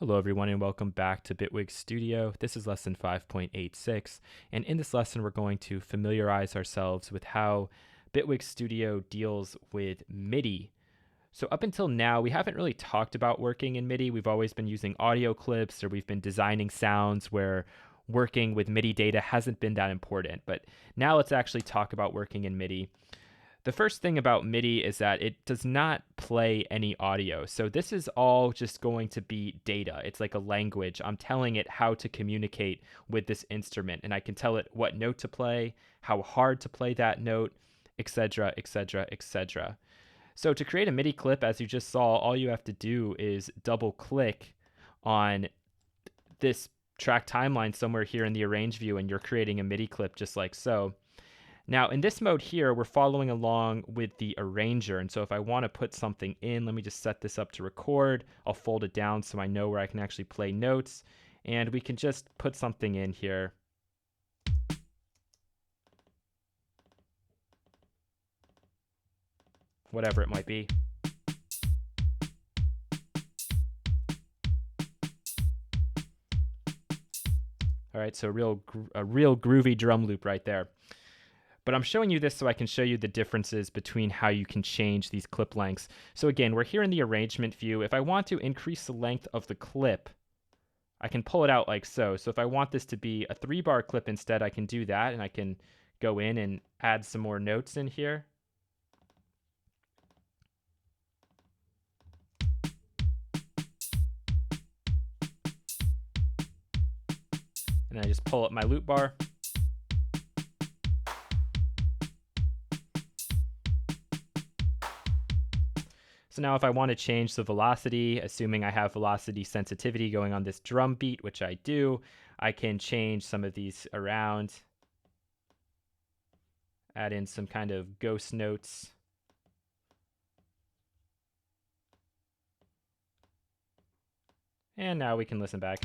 Hello everyone and welcome back to Bitwig Studio. This is lesson 5.86, and in this lesson we're going to familiarize ourselves with how Bitwig Studio deals with Midi. So up until now we haven't really talked about working in Midi. We've always been using audio clips, or we've been designing sounds where working with Midi data hasn't been that important. But now let's actually talk about working in Midi. The first thing about Midi is that it does not play any audio. So this is all just going to be data. It's like a language. I'm telling it how to communicate with this instrument, and I can tell it what note to play, how hard to play that note, etc., etc., etc. So to create a Midi clip, as you just saw, all you have to do is double click on this track timeline somewhere here in the arrange view, and you're creating a Midi clip just like so. Now in this mode here, we're following along with the arranger. And so if I want to put something in, let me just set this up to record. I'll fold it down so I know where I can actually play notes. And we can just put something in here. Whatever it might be. All right, so a real groovy drum loop right there. But I'm showing you this so I can show you the differences between how you can change these clip lengths. So again, we're here in the arrangement view. If I want to increase the length of the clip, I can pull it out like so. So if I want this to be a 3-bar clip instead, I can do that, and I can go in and add some more notes in here. And then I just pull up my loop bar. So now if I want to change the velocity, assuming I have velocity sensitivity going on this drum beat, which I do, I can change some of these around, add in some kind of ghost notes. And now we can listen back.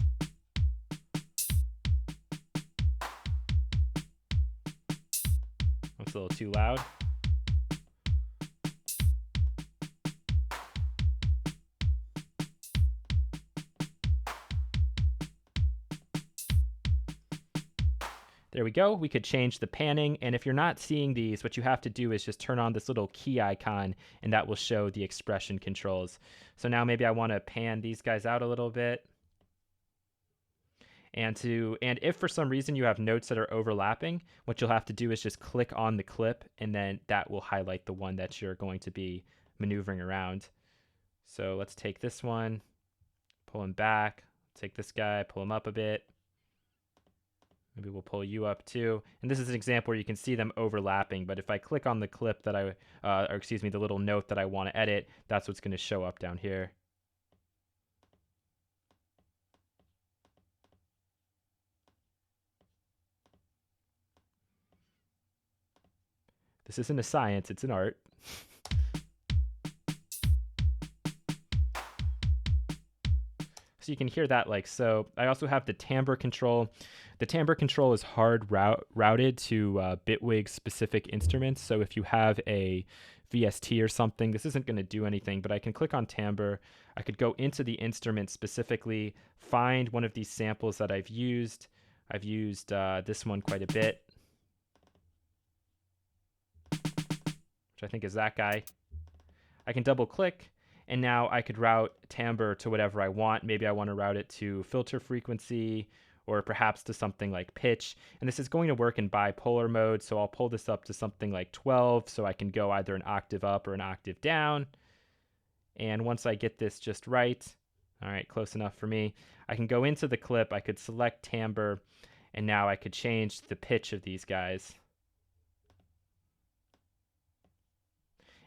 That's a little too loud. There we go. We could change the panning, and if you're not seeing these, what you have to do is just turn on this little key icon, and that will show the expression controls. So now maybe I want to pan these guys out a little bit. And if for some reason you have notes that are overlapping, what you'll have to do is just click on the clip, and then that will highlight the one that you're going to be maneuvering around. So let's take this one, pull him back, take this guy, pull him up a bit. Maybe we'll pull you up too. And this is an example where you can see them overlapping, but if I click on the clip that the little note that I want to edit, that's what's going to show up down here. This isn't a science, it's an art. So you can hear that like so. I also have the timbre control. The timbre control is hard routed to Bitwig specific instruments. So if you have a VST or something, this isn't going to do anything, but I can click on timbre. I could go into the instrument specifically, find one of these samples that I've used. I've used this one quite a bit, which I think is that guy. I can double click, and now I could route timbre to whatever I want. Maybe I want to route it to filter frequency, or perhaps to something like pitch. And this is going to work in bipolar mode, so I'll pull this up to something like 12, so I can go either an octave up or an octave down. And once I get this just right, all right, close enough for me, I can go into the clip, I could select timbre, and now I could change the pitch of these guys.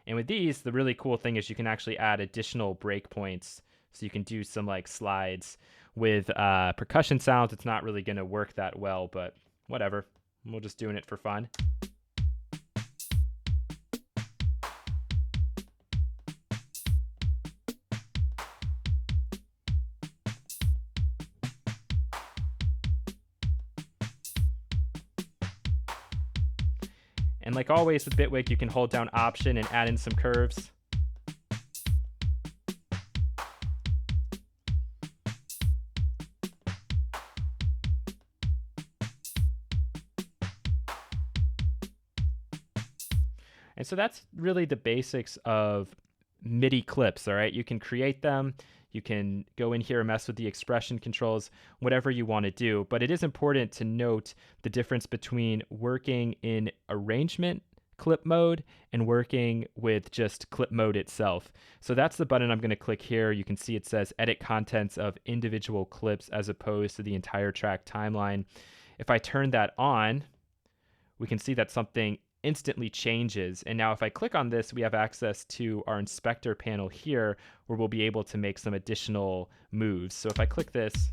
And with these, the really cool thing is you can actually add additional breakpoints. So you can do some like slides. With percussion sounds, it's not really going to work that well, but whatever. We're just doing it for fun. And like always with Bitwig, you can hold down Option and add in some curves. And so that's really the basics of MIDI clips, all right? You can create them. You can go in here and mess with the expression controls, whatever you want to do. But it is important to note the difference between working in arrangement clip mode and working with just clip mode itself. So that's the button I'm going to click here. You can see it says edit contents of individual clips as opposed to the entire track timeline. If I turn that on, we can see that something instantly changes. And now if I click on this, we have access to our inspector panel here where we'll be able to make some additional moves. So if I click this,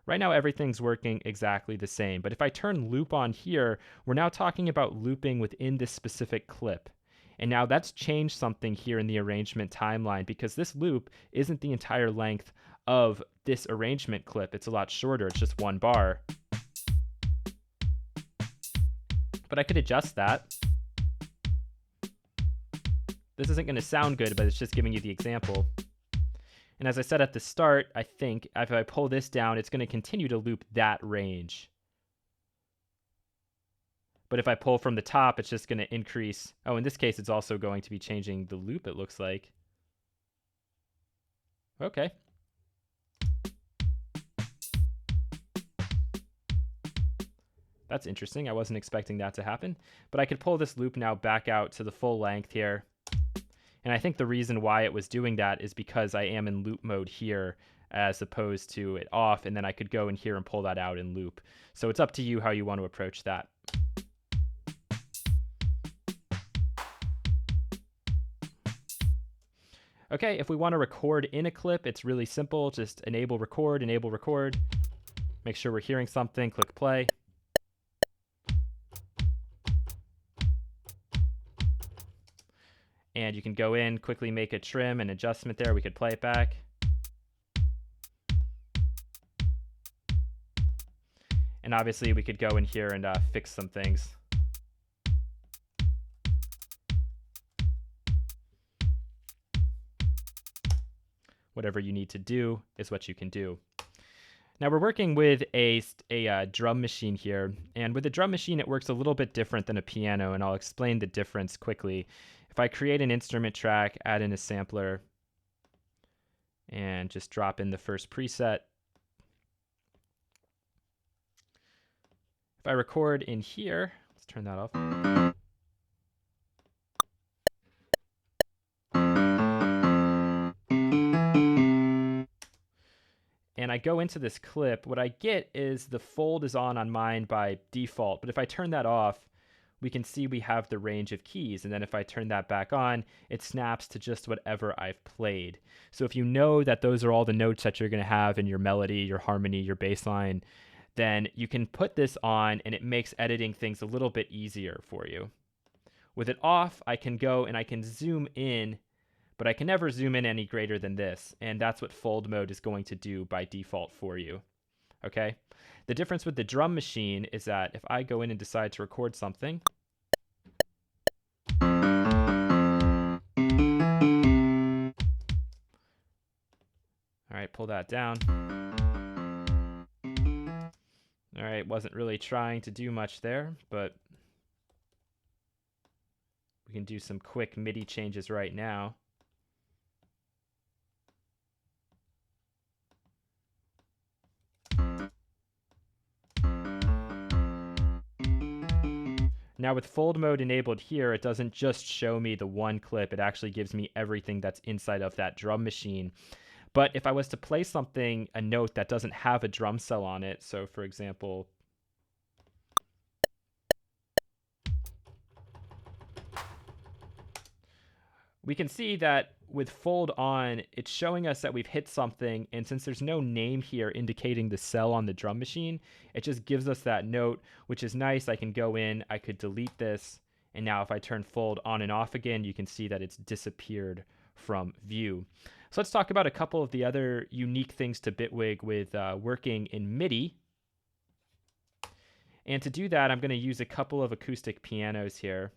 right now everything's working exactly the same. But if I turn loop on here, we're now talking about looping within this specific clip. And now that's changed something here in the arrangement timeline because this loop isn't the entire length of this arrangement clip. It's a lot shorter. It's just 1 bar. But I could adjust that. This isn't going to sound good, but it's just giving you the example. And as I said at the start, I think if I pull this down, it's going to continue to loop that range. But if I pull from the top, it's just going to increase. Oh, in this case, it's also going to be changing the loop, it looks like. Okay. That's interesting. I wasn't expecting that to happen. But I could pull this loop now back out to the full length here. And I think the reason why it was doing that is because I am in loop mode here as opposed to it off. And then I could go in here and pull that out in loop. So it's up to you how you want to approach that. Okay, if we want to record in a clip, it's really simple. Just enable record. Make sure we're hearing something, click play. And you can go in, quickly make a trim and adjustment there. We could play it back. And obviously we could go in here and fix some things. Whatever you need to do is what you can do. Now we're working with a drum machine here. And with a drum machine, it works a little bit different than a piano. And I'll explain the difference quickly. If I create an instrument track, add in a sampler, and just drop in the first preset. If I record in here, let's turn that off. And I go into this clip, what I get is the fold is on mine by default. But if I turn that off, we can see we have the range of keys. And then if I turn that back on, it snaps to just whatever I've played. So if you know that those are all the notes that you're going to have in your melody, your harmony, your bass line, then you can put this on and it makes editing things a little bit easier for you. With it off, I can go and I can zoom in, but I can never zoom in any greater than this. And that's what fold mode is going to do by default for you. Okay? The difference with the drum machine is that if I go in and decide to record something, all right, pull that down. All right, wasn't really trying to do much there, but we can do some quick MIDI changes right now. Now with fold mode enabled here, it doesn't just show me the one clip, it actually gives me everything that's inside of that drum machine. But if I was to play something, a note that doesn't have a drum cell on it, so for example, we can see that with fold on, it's showing us that we've hit something, and since there's no name here indicating the cell on the drum machine, it just gives us that note, which is nice. I can go in, I could delete this, and now if I turn fold on and off again, you can see that it's disappeared from view. So let's talk about a couple of the other unique things to Bitwig with working in MIDI. And to do that, I'm going to use a couple of acoustic pianos here.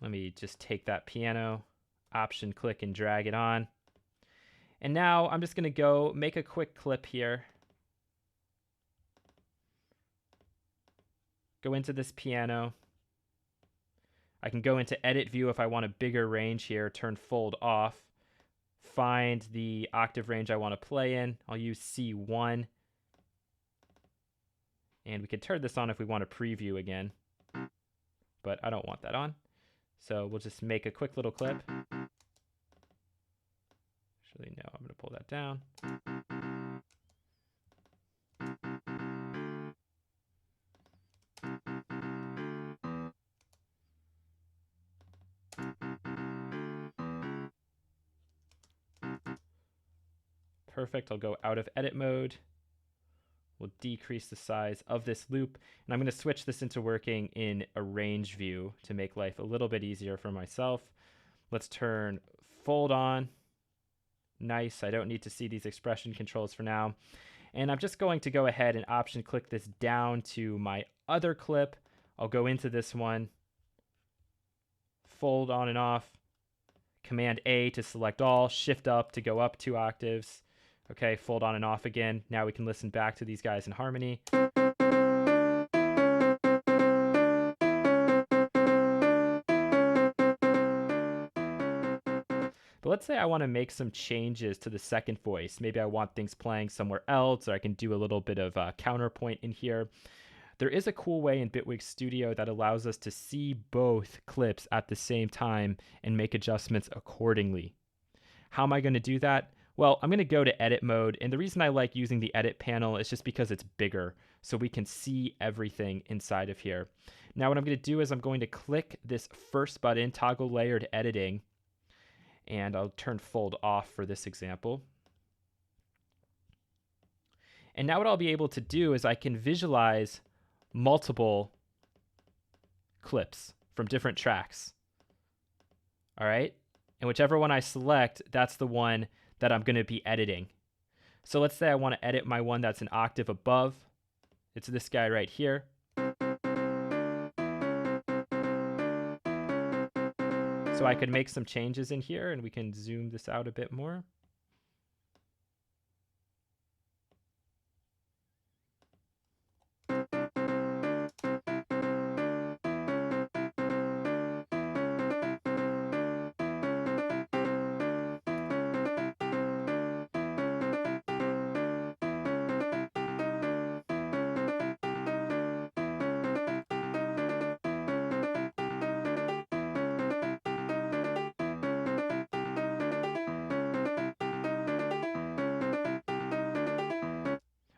Let me just take that piano, option click and drag it on. And now I'm just going to go make a quick clip here. go into this piano. I can go into edit view if I want a bigger range here, turn fold off, find the octave range I want to play in. I'll use C1. And we can turn this on if we want to preview again, but I don't want that on. So we'll just make a quick little clip. Actually, no, I'm going to pull that down. Perfect. I'll go out of edit mode. We'll decrease the size of this loop. And I'm going to switch this into working in a range view to make life a little bit easier for myself. Let's turn fold on. Nice. I don't need to see these expression controls for now. And I'm just going to go ahead and option click this down to my other clip. I'll go into this one, fold on and off, Command A to select all, Shift up to go up 2 octaves. Okay, fold on and off again. Now we can listen back to these guys in harmony. But let's say I want to make some changes to the second voice. Maybe I want things playing somewhere else, or I can do a little bit of counterpoint in here. There is a cool way in Bitwig Studio that allows us to see both clips at the same time and make adjustments accordingly. How am I going to do that? Well, I'm going to go to edit mode, and the reason I like using the edit panel is just because it's bigger, so we can see everything inside of here. Now what I'm going to do is I'm going to click this first button, toggle layered editing, and I'll turn fold off for this example. And now what I'll be able to do is I can visualize multiple clips from different tracks. All right? And whichever one I select, that's the one that I'm going to be editing. So let's say I want to edit my one that's an octave above. It's this guy right here. So I could make some changes in here, and we can zoom this out a bit more.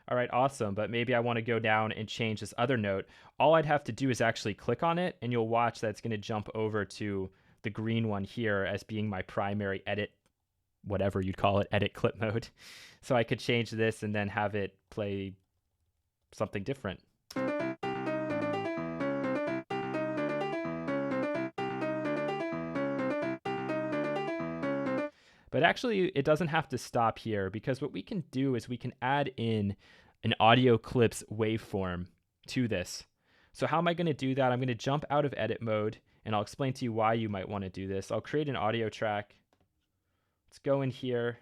All right, awesome, but maybe I want to go down and change this other note. All I'd have to do is actually click on it, and you'll watch that it's going to jump over to the green one here as being my primary edit, whatever you'd call it, edit clip mode. So I could change this and then have it play something different. But actually, it doesn't have to stop here, because what we can do is we can add in an audio clips waveform to this. So how am I going to do that? I'm going to jump out of edit mode, and I'll explain to you why you might want to do this. I'll create an audio track. Let's go in here,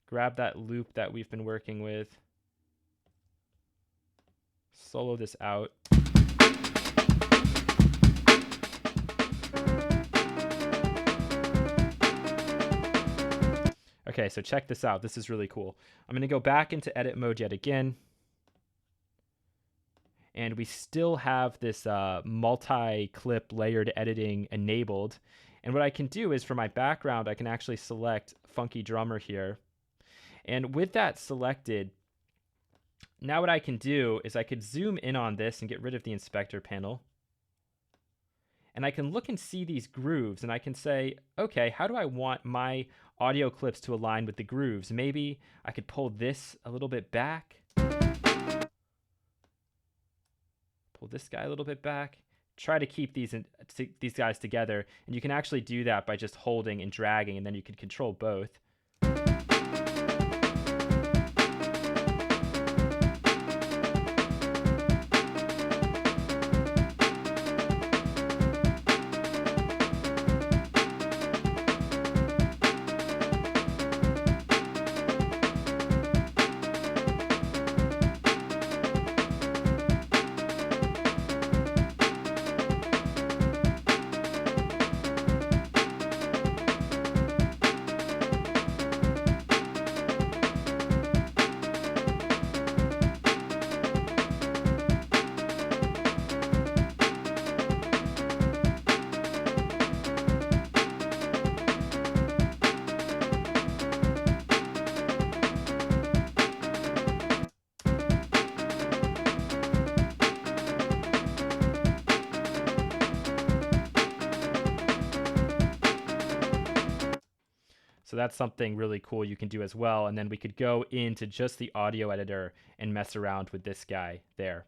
grab that loop that we've been working with, solo this out. Okay, so check this out. This is really cool. I'm going to go back into edit mode yet again. And we still have this multi-clip layered editing enabled. And what I can do is for my background, I can actually select Funky Drummer here. And with that selected, now what I can do is I could zoom in on this and get rid of the inspector panel. And I can look and see these grooves, and I can say, okay, how do I want my audio clips to align with the grooves? Maybe I could pull this a little bit back. Pull this guy a little bit back. Try to keep these guys together. And you can actually do that by just holding and dragging, and then you can control both. So that's something really cool you can do as well. And then we could go into just the audio editor and mess around with this guy there.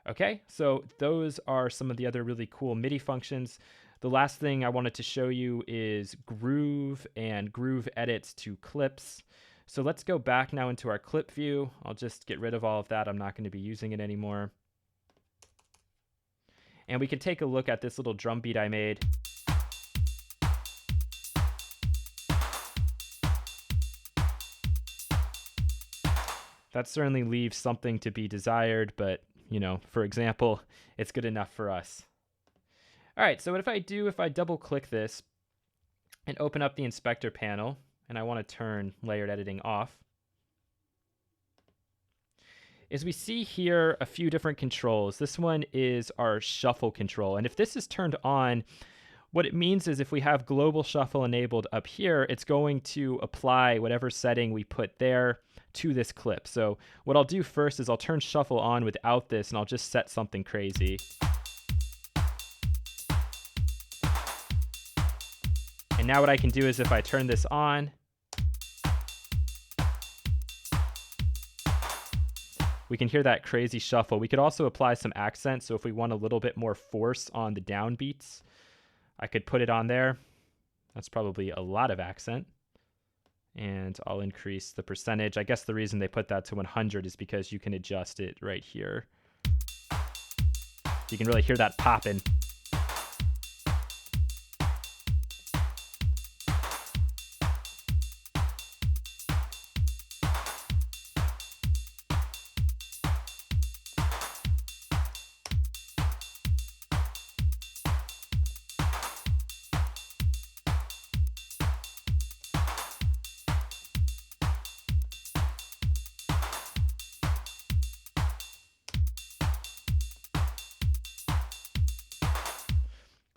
Okay, so those are some of the other really cool MIDI functions. The last thing I wanted to show you is groove and groove edits to clips. So let's go back now into our clip view. I'll just get rid of all of that. I'm not going to be using it anymore. And we can take a look at this little drum beat I made. That certainly leaves something to be desired, but you know, for example, it's good enough for us. All right, so what if I double click this and open up the inspector panel, and I want to turn layered editing off, is we see here a few different controls. This one is our shuffle control, and if this is turned on, what it means is if we have global shuffle enabled up here, it's going to apply whatever setting we put there to this clip. So what I'll do first is I'll turn shuffle on without this, and I'll just set something crazy. And now what I can do is if I turn this on, we can hear that crazy shuffle. We could also apply some accent. So if we want a little bit more force on the downbeats, I could put it on there. That's probably a lot of accent. And I'll increase the percentage. I guess the reason they put that to 100 is because you can adjust it right here. You can really hear that popping.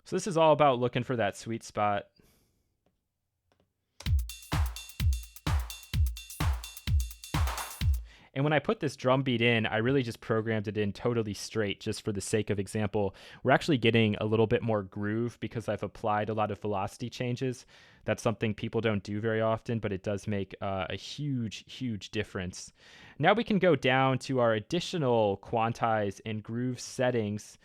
So this is all about looking for that sweet spot. And when I put this drum beat in, I really just programmed it in totally straight just for the sake of example. We're actually getting a little bit more groove because I've applied a lot of velocity changes. That's something people don't do very often, but it does make a huge, huge difference. Now we can go down to our additional quantize and groove settings.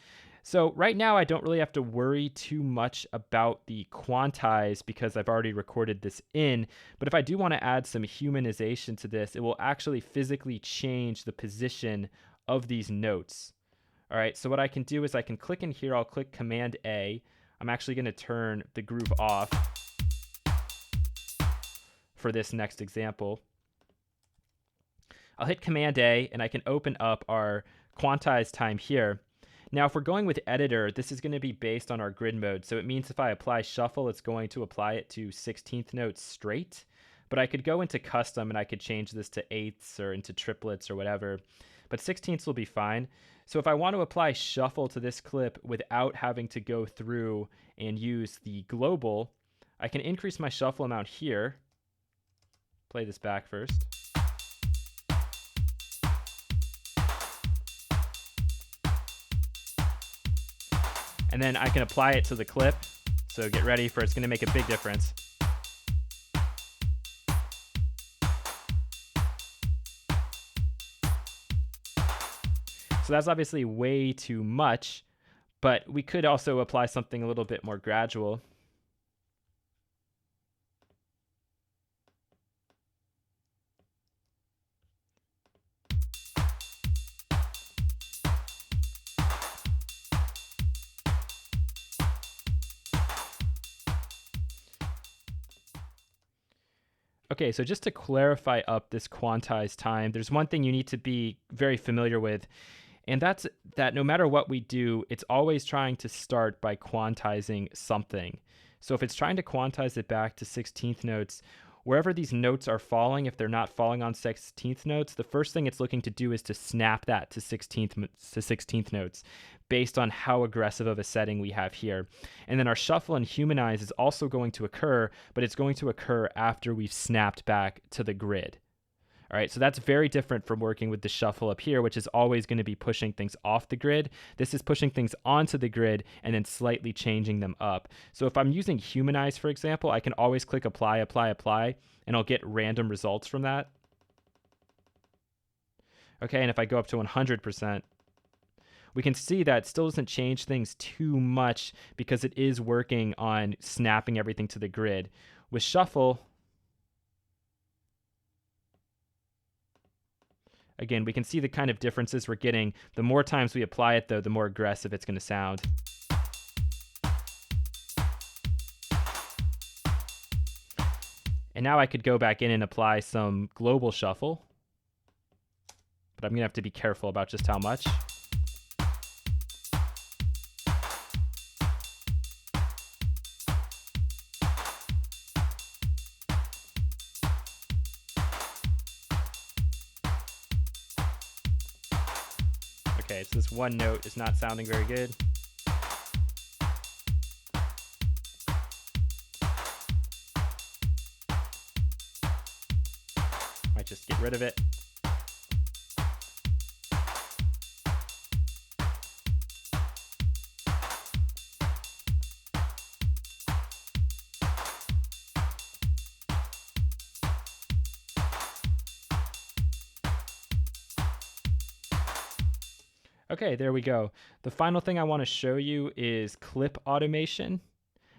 So right now I don't really have to worry too much about the quantize because I've already recorded this in, but if I do want to add some humanization to this, it will actually physically change the position of these notes. All right, so what I can do is I can click in here, I'll click Command A. I'm actually going to turn the groove off for this next example. I'll hit Command A and I can open up our quantize time here. Now, if we're going with editor, this is going to be based on our grid mode. So it means if I apply shuffle, it's going to apply it to 16th notes straight. But I could go into custom and I could change this to eighths or into triplets or whatever. But 16ths will be fine. So if I want to apply shuffle to this clip without having to go through and use the global, I can increase my shuffle amount here. Play this back first. And then I can apply it to the clip. So get ready for it's going to make a big difference. So that's obviously way too much, but we could also apply something a little bit more gradual. Okay, so just to clarify up this quantize time, there's one thing you need to be very familiar with, and that's that no matter what we do, it's always trying to start by quantizing something. So if it's trying to quantize it back to 16th notes, wherever these notes are falling, if they're not falling on 16th notes, the first thing it's looking to do is to snap that to 16th notes based on how aggressive of a setting we have here. And then our shuffle and humanize is also going to occur, but it's going to occur after we've snapped back to the grid. All right, so that's very different from working with the shuffle up here, which is always going to be pushing things off the grid. This is pushing things onto the grid and then slightly changing them up. So if I'm using Humanize, for example, I can always click apply, apply, apply, and I'll get random results from that. Okay, and if I go up to 100%, we can see that it still doesn't change things too much because it is working on snapping everything to the grid. With shuffle, again, we can see the kind of differences we're getting. The more times we apply it, though, the more aggressive it's going to sound. And now I could go back in and apply some global shuffle, but I'm going to have to be careful about just how much. Okay, so this one note is not sounding very good. Might just get rid of it. Okay, there we go. The final thing I want to show you is clip automation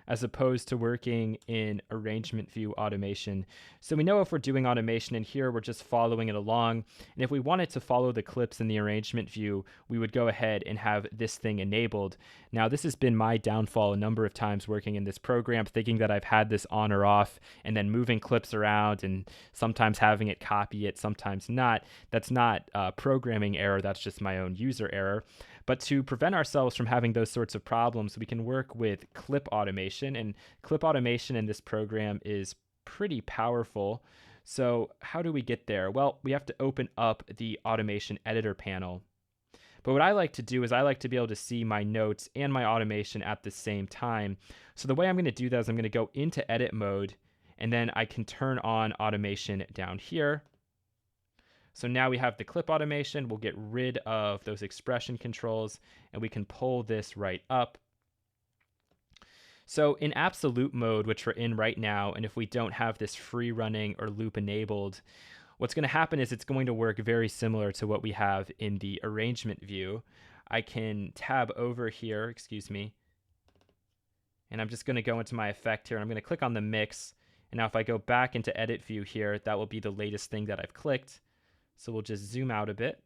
as opposed to working in arrangement view automation. So we know if we're doing automation in here, we're just following it along. And if we wanted to follow the clips in the arrangement view, we would go ahead and have this thing enabled. Now, this has been my downfall a number of times working in this program, thinking that I've had this on or off and then moving clips around and sometimes having it copy it, sometimes not. That's not programming error, that's just my own user error. But to prevent ourselves from having those sorts of problems, we can work with clip automation. And clip automation in this program is pretty powerful. So how do we get there? Well, we have to open up the automation editor panel. But what I like to do is I like to be able to see my notes and my automation at the same time. So the way I'm going to do that is I'm going to go into edit mode, and then I can turn on automation down here. So now we have the clip automation. We'll get rid of those expression controls, and we can pull this right up. So in absolute mode, which we're in right now, and if we don't have this free running or loop enabled, what's going to happen is it's going to work very similar to what we have in the arrangement view. I can tab over here, excuse me, and I'm just going to go into my effect here. I'm going to click on the mix, and now if I go back into edit view here, that will be the latest thing that I've clicked. So we'll just zoom out a bit,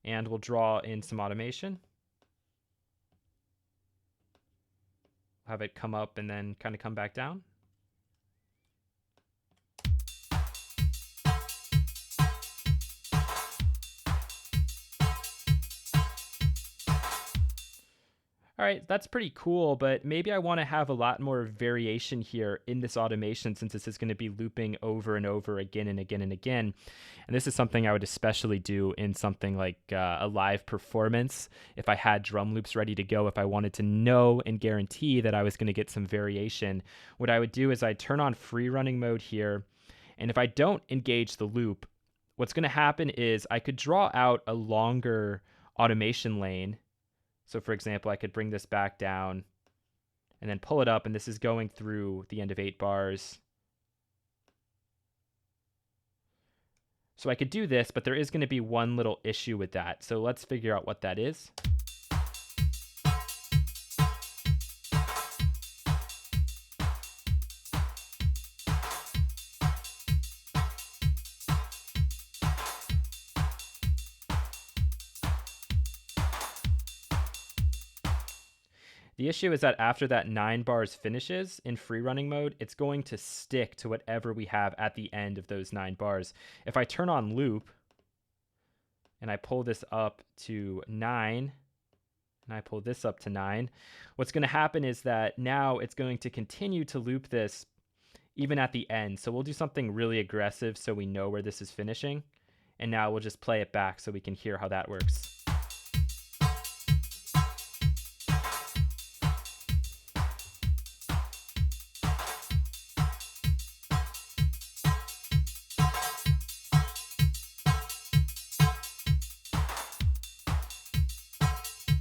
and we'll draw in some automation. Have it come up and then kind of come back down. All right, that's pretty cool, but maybe I want to have a lot more variation here in this automation since this is going to be looping over and over again and again and again. And this is something I would especially do in something like a live performance. If I had drum loops ready to go, if I wanted to know and guarantee that I was going to get some variation, what I would do is I'd turn on free running mode here. And if I don't engage the loop, what's going to happen is I could draw out a longer automation lane. So for example, I could bring this back down and then pull it up, and this is going through the end of 8 bars. So I could do this, but there is going to be one little issue with that. So let's figure out what that is. The issue is that after that 9 bars finishes in free running mode, it's going to stick to whatever we have at the end of those 9 bars. If I turn on loop and I pull this up to 9, and I pull this up to 9, what's going to happen is that now it's going to continue to loop this even at the end. So we'll do something really aggressive so we know where this is finishing. And now we'll just play it back so we can hear how that works.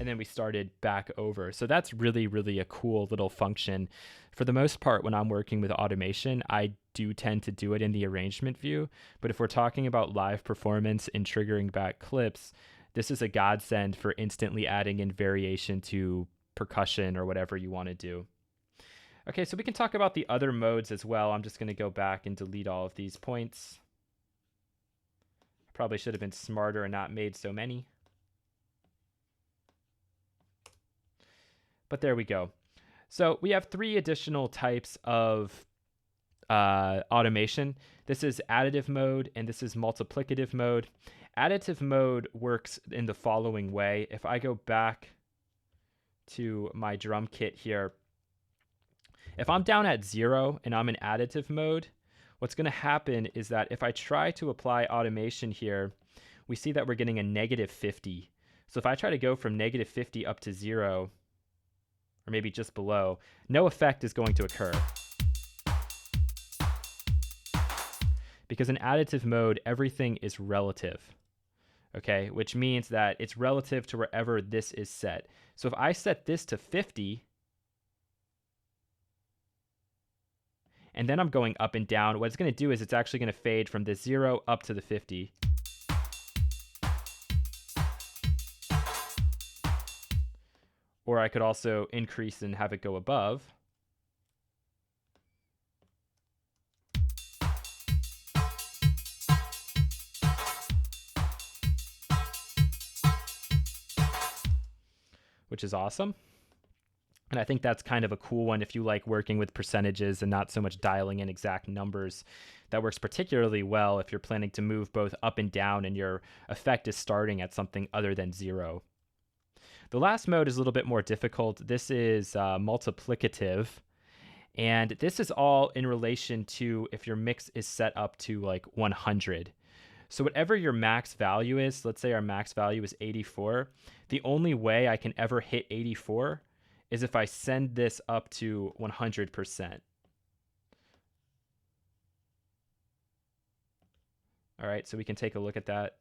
and then we started back over. So that's really, really a cool little function. For the most part, when I'm working with automation, I do tend to do it in the arrangement view. But if we're talking about live performance and triggering back clips, this is a godsend for instantly adding in variation to percussion or whatever you want to do. Okay, so we can talk about the other modes as well. I'm just going to go back and delete all of these points. Probably should have been smarter and not made so many. But there we go. So we have 3 additional types of automation. This is additive mode and this is multiplicative mode. Additive mode works in the following way. If I go back to my drum kit here, if I'm down at 0 and I'm in additive mode, what's going to happen is that if I try to apply automation here, we see that we're getting a -50. So if I try to go from -50 up to 0, or maybe just below, no effect is going to occur. Because in additive mode, everything is relative, okay? Which means that it's relative to wherever this is set. So if I set this to 50, and then I'm going up and down, what it's going to do is it's actually going to fade from the 0 up to the 50. Or I could also increase and have it go above. Which is awesome. And I think that's kind of a cool one if you like working with percentages and not so much dialing in exact numbers. That works particularly well if you're planning to move both up and down and your effect is starting at something other than 0. The last mode is a little bit more difficult. This is multiplicative. And this is all in relation to if your mix is set up to like 100. So whatever your max value is, let's say our max value is 84, the only way I can ever hit 84 is if I send this up to 100%. All right, so we can take a look at that.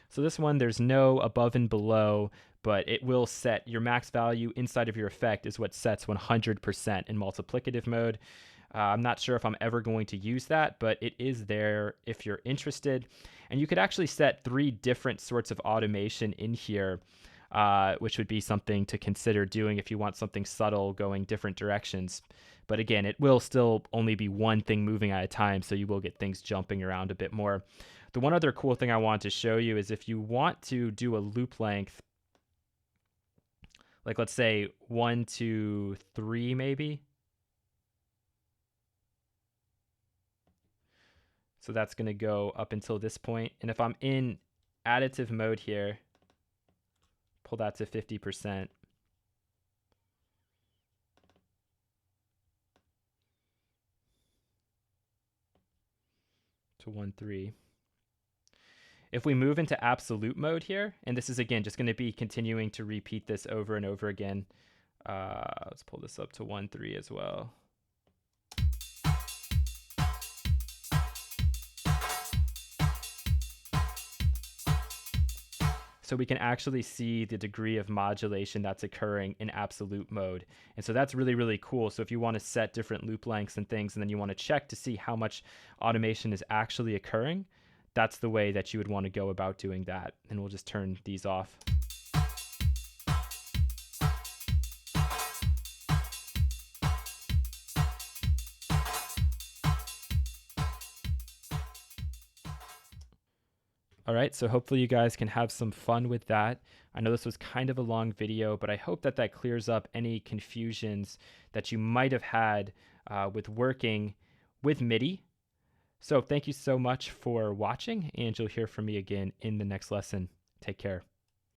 So this one, there's no above and below, but it will set your max value inside of your effect is what sets 100% in multiplicative mode. I'm not sure if I'm ever going to use that, but it is there if you're interested. And you could actually set 3 different sorts of automation in here, which would be something to consider doing if you want something subtle going different directions. But again, it will still only be one thing moving at a time, so you will get things jumping around a bit more. The one other cool thing I want to show you is if you want to do a loop length, like let's say 1, 2, 3 maybe. So that's going to go up until this point. And if I'm in additive mode here, pull that to 50%. To 1, 3. If we move into absolute mode here, and this is again just going to be continuing to repeat this over and over again. Let's pull this up to 1, 3 as well. So we can actually see the degree of modulation that's occurring in absolute mode. And so that's really, really cool. So if you want to set different loop lengths and things, and then you want to check to see how much automation is actually occurring, that's the way that you would want to go about doing that. And we'll just turn these off. All right, so hopefully you guys can have some fun with that. I know this was kind of a long video, but I hope that that clears up any confusions that you might have had with working with Midi. So thank you so much for watching, and you'll hear from me again in the next lesson. Take care.